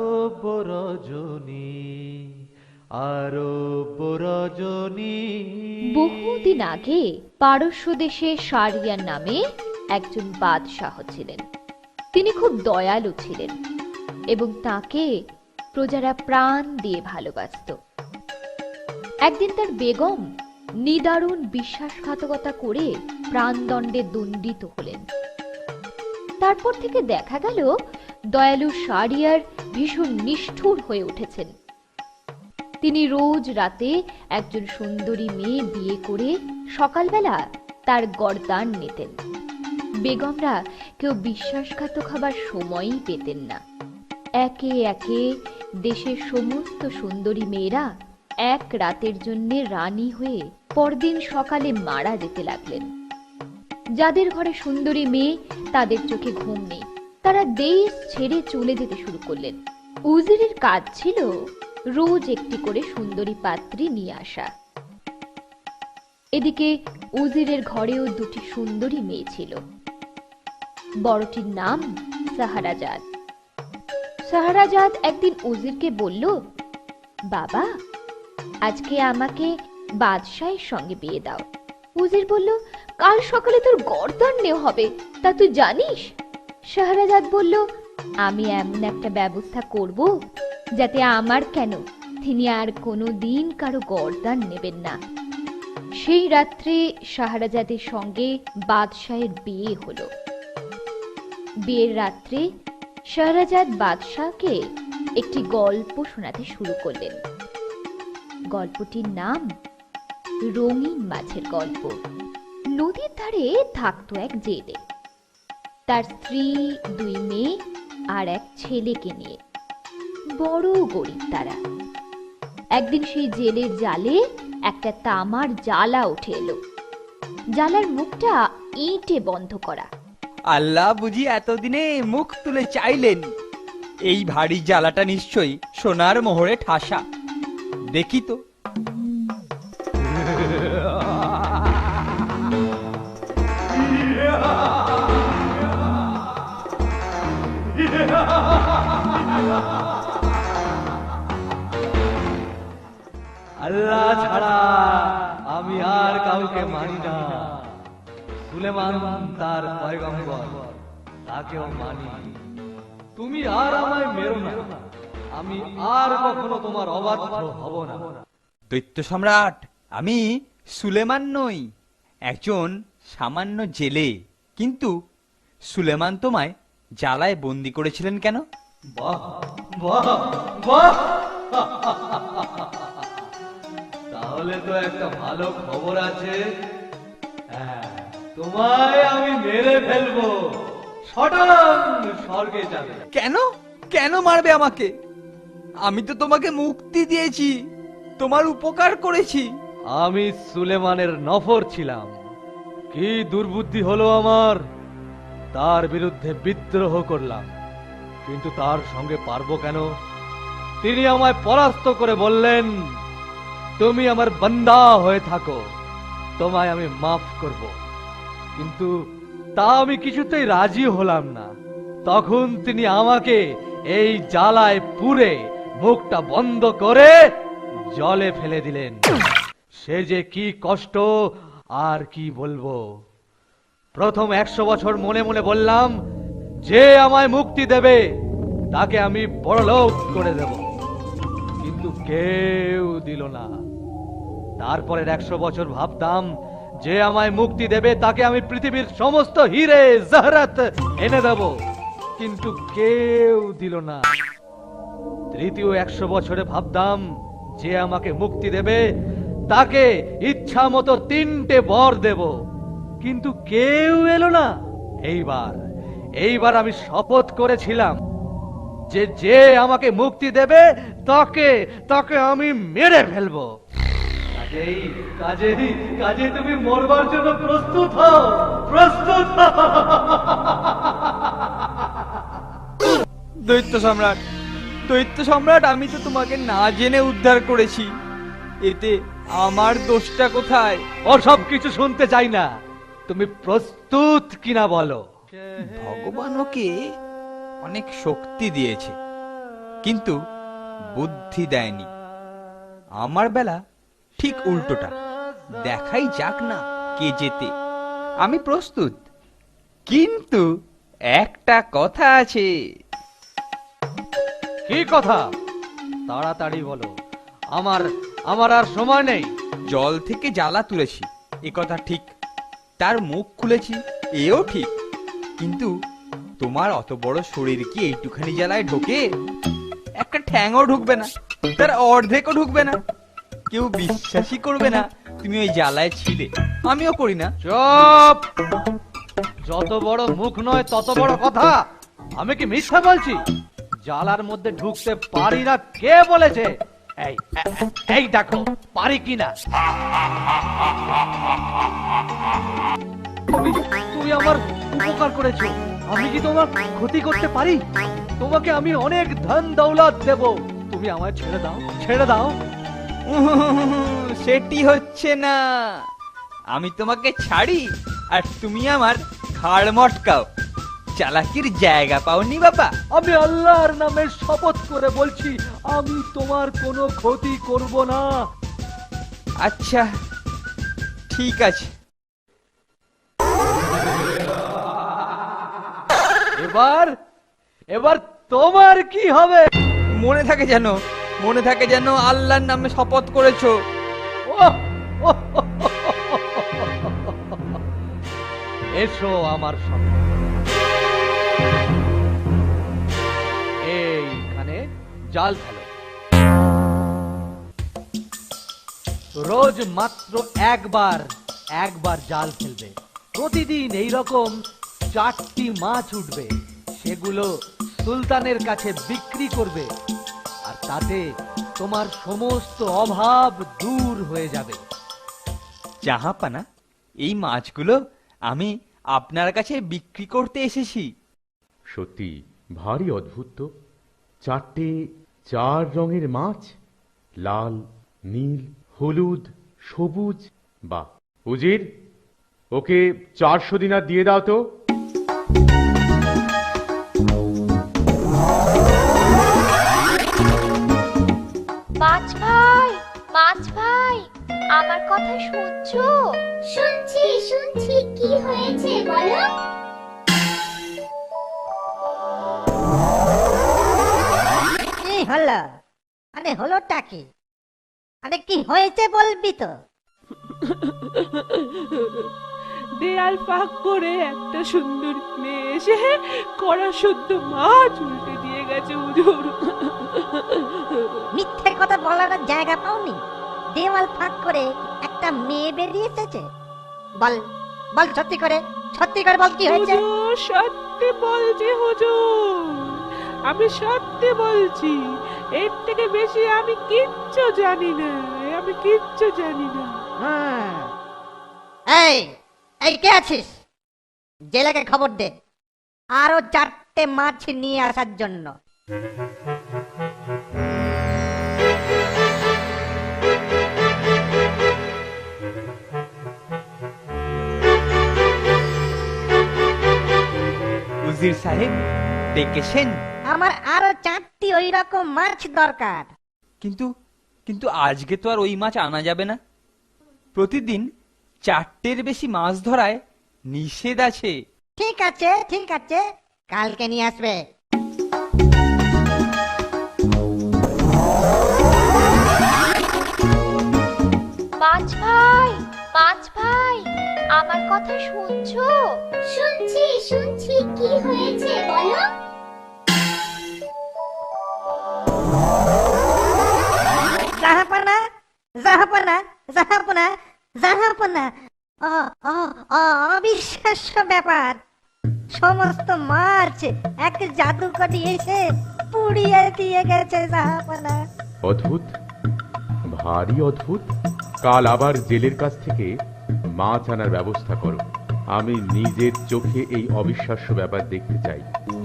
রজনী আরব রজনী। বহুদিন আগে পারস্য দেশে শাহরিয়ার নামে একজন বাদশাহ ছিলেন। তিনি খুব দয়ালু ছিলেন এবং তাকে প্রজারা প্রাণ দিয়ে ভালোবাসত। একদিন তার বেগম নিদারুণ বিশ্বাসঘাতকতা করে প্রাণদণ্ডে দণ্ডিত হলেন। তারপর থেকে দেখা গেল দয়ালু শাহরিয়ার ভীষণ নিষ্ঠুর হয়ে উঠেছেন। তিনি রোজ রাতে একজন সুন্দরী মেয়ে বিয়ে করে সকালবেলা তার গর্দান নিতেন। বেগমরা কেউ বিশ্বাসঘাতক হবার সময়ই পেতেন না। একে একে দেশের সমস্ত সুন্দরী মেয়েরা এক রাতের জন্য রানী হয়ে পরদিন সকালে মারা যেতে লাগলেন। যাদের ঘরে সুন্দরী মেয়ে তাদের চোখে ঘুম নেই, তারা দেশ ছেড়ে চলে যেতে শুরু করলেন। উজিরের কাজ ছিল রোজ একটি করে সুন্দরী পাত্রী নিয়ে আসা। এদিকে উজিরের ঘরেও দুটি সুন্দরী মেয়ে ছিল। বড়টির নাম শাহরাজাদ। শাহরাজাদ একদিন উজিরকে বলল, বাবা, আজকে আমাকে বাদশাহের সঙ্গে বিয়ে দাও। উজির বলল, কাল সকালে তোর গর্দান নেওয়া হবে, তা তুই জানিস? শাহরাজাদ বলল, আমি এমন একটা ব্যবস্থা করব যাতে আমার কেন তিনি আর কোনো দিন কারো গর্দান নেবেন না। সেই রাত্রে শাহরাজাদের সঙ্গে বাদশাহের বিয়ে হলো। বিয়ের রাত্রে শাহরাজাদ বাদশাহকে একটি গল্প শোনাতে শুরু করলেন। গল্পটির নাম রঙিন মাছের গল্প। নদীর ধারে থাকতো এক জেলে, তার স্ত্রী, দুই মেয়ে আর এক ছেলেকে নিয়ে। বড় গরিব তারা। একদিন সেই জেলের জালে একটা তামার জালা উঠে এলো। জালার মুখটা ইঁটে বন্ধ করা। আল্লাহ বুঝি এতদিনে মুখ তুলে চাইলেন। এই ভারী জ্বালাটা নিশ্চয়ই সোনার মোহরে ঠাসা। দেখি তো। আল্লাহ ছাড়া আমি আর কাউকে মানি না। সুলেমান তার পয়গম্বর, তাকেও মানি। তুমি আর আমায় মেরো না, আমি আর কখনো তোমার অবাধ্য হব না। দৈত্য সম্রাট, আমি সুলেমান নই, একজন সামান্য জেলে। কিন্তু সুলেমান তোমায় জ্বালায় বন্দি করেছিলেন কেন? বাহ বাহ বাহ! তাহলে তো একটা ভালো খবর আছে। হ্যাঁ, তোমায় আমি মেরে ফেলবো, সটান স্বর্গে যাবে। কেন কেন মারবে আমাকে? আমি তো তোমাকে মুক্তি দিয়েছি, তোমার উপকার করেছি। আমি সুলেমানের নফর ছিলাম। কি দুর্বুদ্ধি হলো আমার! তার বিরুদ্ধে বিদ্রোহ করলাম, কিন্তু তার সঙ্গে পারবো কেন? তিনি আমায় পরাস্ত করে বললেন, তুমি আমার বান্দা হয়ে থাকো, তোমায় আমি মাফ করব। কিন্তু তা আমি কিছুতেই রাজি হলাম না। তখন তিনি আমাকে এই জ্বালায় পুড়ে মুখটা বন্ধ করে জলে ফেলে দিলেন। সে যে কি কষ্ট আর কি বলবো। প্রথম 100 বছর মনে মনে বললাম, যে আমায় মুক্তি দেবে তাকে আমি বড়লোক করে দেব, কিন্তু কেউ দিল না। তারপরের 100 বছর ভাবতাম, যে আমায় মুক্তি দেবে তাকে আমি পৃথিবীর সমস্ত হিরে জহরত এনে দেব, কিন্তু কেউ দিল না। তৃতীয় 100 বছরে ভাবতাম, যে আমাকে মুক্তি দেবে তাকে ইচ্ছা মতো 3টে বর দেব, কিন্তু কেউ এলো না। এইবার আমি শপথ করেছিলাম যে যে আমাকে মুক্তি দেবে তাকে আমি মেরে ফেলবো। কাজেই তুমি মরবার জন্য প্রস্তুত হও, প্রস্তুত হও। দৈত্য সম্রাট, আমি তো তোমাকে না জেনে উদ্ধার করেছি, এতে আমার দোষটা কোথায়? ও সব কিছু শুনতে চাই না, তুমি প্রস্তুত কিনা বলো। ভগবান ওকে অনেক শক্তি দিয়েছে, কিন্তু বুদ্ধি দেয়নি। আমার বেলা ঠিক উল্টোটা। দেখাই যাক না কে জেতে। আমি প্রস্তুত, কিন্তু একটা কথা আছে। কি কথা? তাড়াতাড়ি বলো, আমার আমার আর সময় নেই। জল থেকে জ্বালা তুলেছি, এ কথা ঠিক। তার মুখ খুলেছি, এও ঠিক। কিন্তু তোমার অত বড় শরীর কি এইটুখানি জ্বালায় ঢোকে? একটা ঠ্যাংও ঢুকবে না, তার অর্ধেকও ঢুকবে না। কেউ বিশ্বাসই করবে না তুমি ওই জ্বালায় ছিলে। আমিও করি না। চুপ! যত বড় মুখ নয় তত বড় কথা। আমি কি মিথ্যা বলছি? জালার মধ্যে ঢুকতে পারি না কে বলেছে? এই এই দেখো পারি কিনা। তুমি আমার উপকার করেছো, আমি কি তোমার ক্ষতি করতে পারি? তোমাকে আমি অনেক ধন দৌলত দেব, তুমি আমায় ছেড়ে দাও, ছেড়ে দাও। সেটি হচ্ছে না। আমি তোমাকে ছাড়ি আর তুমি আমার ঘাড় মটকাও। চালাকির জায়গা পাওনি বাবা। আমি আল্লাহর নামে শপথ করে বলছি, আমি তোমার কোনো ক্ষতি করব না। আচ্ছা, ঠিক আছে। এবার এবার তোমার কি হবে? মনে থাকে যেন, মনে থাকে যেন আল্লাহর নামে শপথ করেছো। ওহ! এসো আমার সঙ্গে। এইখানে জাল ফেলো। রোজ মাত্র একবার জাল ফেলবে। প্রতিদিন এইরকম 4টি মাছ উঠবে, সেগুলো সুলতানের কাছে বিক্রি করবে, আর তাতে তোমার সমস্ত অভাব দূর হয়ে যাবে। জাহাপানা, এই মাছগুলো আমি আপনার কাছে বিক্রি করতে এসেছি। সত্যি ভারী অদ্ভুত তো। 4 রঙের মাছ, লাল, নীল, হলুদ, সবুজ। বাহ! উজির, ওকে 400 দিনার দিয়ে দাও তো। মাছ ভাই, আমার কথা শুনছো? শুনছি শুনছি, কি হয়েছে বলো। কি হলো? আরে হলোটা কি? আরে কি হয়েছে বলবি তো? দেয়াল ফাঁক করে একটা সুন্দর মেয়ে এসে কড়া শুদ্ধ মাছ উল্টে দিয়ে গেছে হুজুর। মিথ্যে কথা বলার আর জায়গা পাওনি? দেওয়াল ফাঁক করে একটা মেয়ে বেরিয়ে এসেছে? বল বল, সত্যি করে বল, কি হয়েছে? হুজুর সত্যি বলছি হুজুর, আমি সত্যি বলছি। এর থেকে বেশি আমি কিচ্ছু জানি না, আমি কিচ্ছু জানি না। হুম। এই এই কে আছিস? জেলেকে খবর দে আরো 4টে মাছ নিয়ে আসার জন্য। উজির সাহেব ডেকেছেন? আমার আরো 4টি ওই রকম মাছ দরকার। কিন্তু কিন্তু আজকে তো আর ওই মাছ আনা যাবে না। প্রতিদিন 4টের বেশি মাছ ধরায় নিষেধ আছে। ঠিক আছে ঠিক আছে, কালকে নিয়ে আসবে। মাছ ভাই, আমার কথা শুনছো? শুনছি শুনছি, কি হয়েছে বলো। জাহাপনা জাহাপনা জাহাপনা জাহাপনা, অবিশ্বাস্য ব্যাপার। সমস্ত মাছ এক জাদুকরি এসে পুড়িয়ে দিয়ে গেছে জাহাপনা। অদ্ভুত, ভারী অদ্ভুত। কাল আবার জেলের কাছ থেকে মাছ আনার ব্যবস্থা করো। আমি নিজের চোখে এই অবিশ্বাস্য ব্যাপার দেখতে চাই।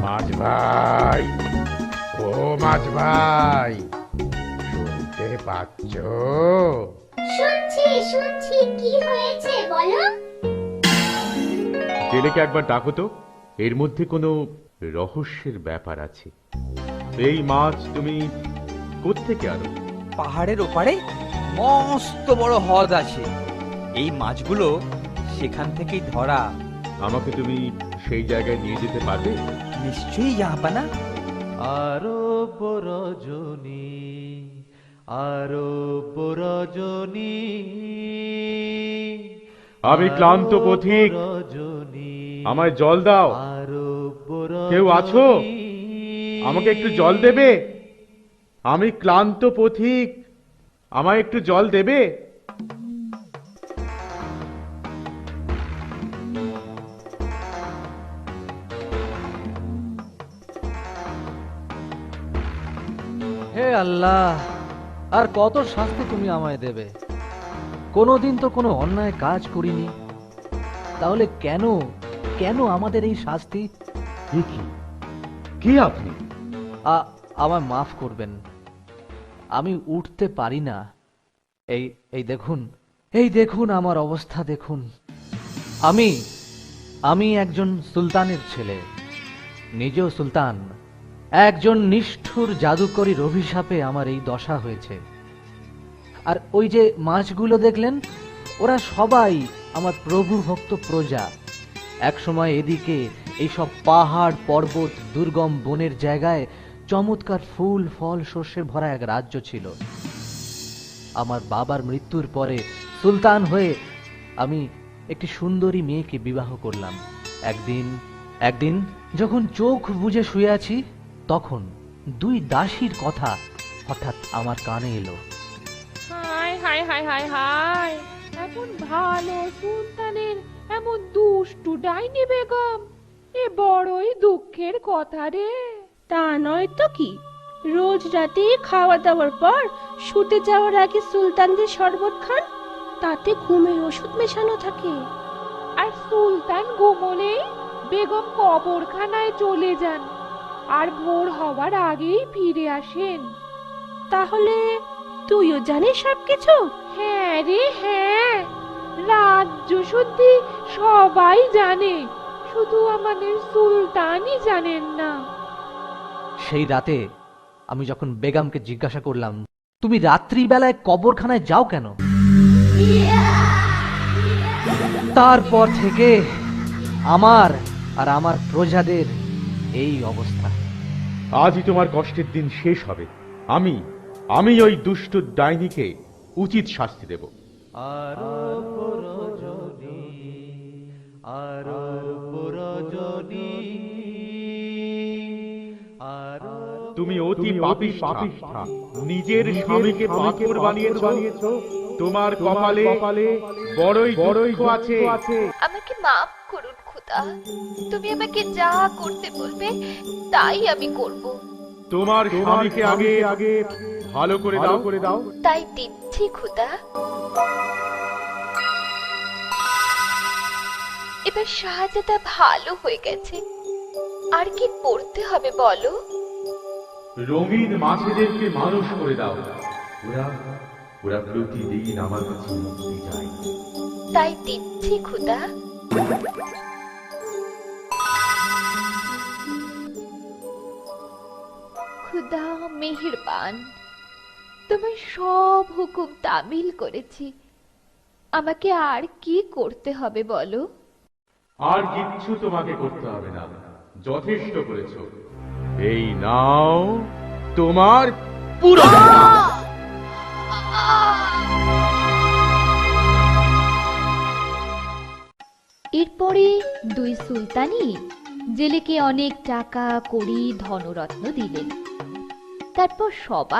মাছ ভাই, ও মাছ ভাই, শুনতে পাচ্ছ? শুনছি শুনছি, কি হয়েছে বলো। জেলেকে একবার ডাকো তো, এর মধ্যে কোনো রহস্যের ব্যাপার আছে। এই মাছ তুমি কোত্থেকে আনো? পাহাড়ের ওপারে মস্ত বড় হ্রদ আছে, এই মাছগুলো সেখান থেকেই ধরা। আমাকে তুমি সেই জায়গায় নিয়ে যেতে পারবে? নিশ্চয়ই জাহাপানা। আরো রজনী, আরো রজনী, আমি ক্লান্ত পথিক, আমায় জল দাও। কেউ আছো? আমাকে একটু জল দেবে? আমি ক্লান্ত পথিক, আমায় একটু জল দেবে? হে আল্লাহ, আর কত শাস্তি তুমি আমায় দেবে? কোনোদিন তো কোনো অন্যায় কাজ করিনি, তাহলে কেন কেন আমাদের এই শাস্তি? কি আপনি? আমায় মাফ করবেন, আমি উঠতে পারি না। এই এই দেখুন আমার অবস্থা দেখুন। আমি একজন সুলতানের ছেলে, নিজেও সুলতান। একজন নিষ্ঠুর জাদুকরীর অভিশাপে আমার এই দশা হয়েছে। আর ওই যে মাছগুলো দেখলেন, ওরা সবাই আমার প্রভু ভক্ত প্রজা। একসময় এদিকে এইসব পাহাড় পর্বত দুর্গম বনের জায়গায় চমৎকার ফুল ফল শস্যে ভরা এক রাজ্য ছিল। আমার বাবার মৃত্যুর পরে সুলতান হয়ে আমি একটি সুন্দরী মেয়েকে বিবাহ করলাম। একদিন যখন চোখ বুজে শুয়ে আছি, তখন দুই দাসীর কথা হঠাৎ আমার কানে এলো। হায় হায় হায় হায় হায়, এমন ভালো সুলতানের এমন দুষ্টু ডাইনি বেগম, এ বড়ই দুঃখের কথা রে। তা নয় তো কি, রোজ রাতে খাওয়া দাওয়ার পর শুতে যাওয়ার আগে সুলতানদের শরবত খান, তাতে ঘুমের ওষুধ মেশানো থাকে। আর সুলতান ঘুমোলেই বেগম কবরখানায় চলে যান, আর ভোর হওয়ার আগেই ফিরে আসেন। তাহলে তুইও জানিস সবকিছু? হ্যাঁ রে হ্যাঁ, রাজ্য শুদ্ধি সবাই জানে, শুধু আমাদের সুলতানই জানেন না। সেই রাতে আমি যখন বেগমকে জিজ্ঞাসা করলাম, তুমি রাত্রিবেলায় কবরখানায় যাও কেন? তারপর থেকে আমার আর আমার প্রজাদের এই অবস্থা। আজই তোমার কষ্টের দিন শেষ হবে। আমি ওই দুষ্ট ডাইনিকে উচিত শাস্তি দেব। আরো রজনী, আরো রজনী, আরো তুমি অতি পাপিষ্ঠা, নিজের স্বামীকে পাথর বানিয়েছো। তোমার কপালে বড়ই দুঃখ আছে। আমাকে মাফ করুন খোদা, তুমি আমাকে যা করতে বলবে তাই আমি করব। তোমার স্বামীকে আগে ভালো করে দাও। তাই দিচ্ছি খোদা। এবার শাহজাদা ভালো হয়ে গেছে, আর কি করতে হবে বলো? রঙিন মাছেদেরকে মানুষ করে দাও। ওরা প্রতিদিন আমার কাছে মুক্তি চায়। তাই দিচ্ছি খোদা। খুদা মেহেরবান, তোমার সব হুকুম তামিল করেছি, আমাকে আর কি করতে হবে বলো? আর কিচ্ছু তোমাকে করতে হবে না, যথেষ্ট করেছো। এই নাও তোমার পুরো। এরপরে দুই সুলতানই জেলেকে অনেক টাকা কড়ি ধনরত্ন দিলেন। তারপর সবাই